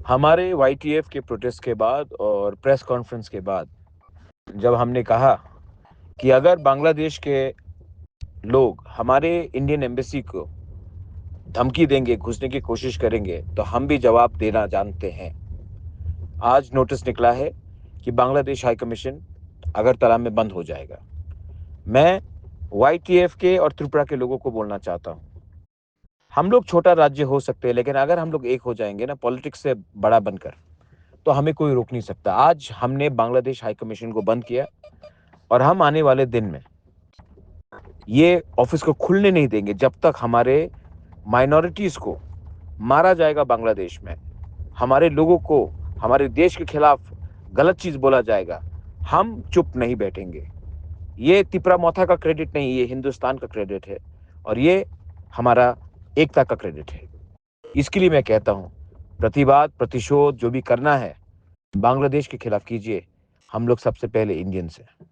हमारे वाईटीएफ के प्रोटेस्ट के बाद और प्रेस कॉन्फ्रेंस के बाद जब हमने कहा कि अगर बांग्लादेश के लोग हमारे इंडियन एम्बेसी को धमकी देंगे, घुसने की कोशिश करेंगे, तो हम भी जवाब देना जानते हैं। आज नोटिस निकला है कि बांग्लादेश हाई कमीशन अगरतला में बंद हो जाएगा। मैं वाईटीएफ के और त्रिपुरा के लोगों को बोलना चाहता हूँ, हम लोग छोटा राज्य हो सकते हैं, लेकिन अगर हम लोग एक हो जाएंगे ना पॉलिटिक्स से बड़ा बनकर, तो हमें कोई रोक नहीं सकता। आज हमने बांग्लादेश हाई कमीशन को बंद किया और हम आने वाले दिन में ये ऑफिस को खुलने नहीं देंगे जब तक हमारे माइनॉरिटीज को मारा जाएगा बांग्लादेश में, हमारे लोगों को हमारे देश के खिलाफ गलत चीज बोला जाएगा, हम चुप नहीं बैठेंगे। ये तिपरा मोथा का क्रेडिट नहीं, ये हिंदुस्तान का क्रेडिट है और ये हमारा एकता का क्रेडिट है। इसके लिए मैं कहता हूं, प्रतिवाद प्रतिशोध जो भी करना है बांग्लादेश के खिलाफ कीजिए। हम लोग सबसे पहले इंडियंस हैं।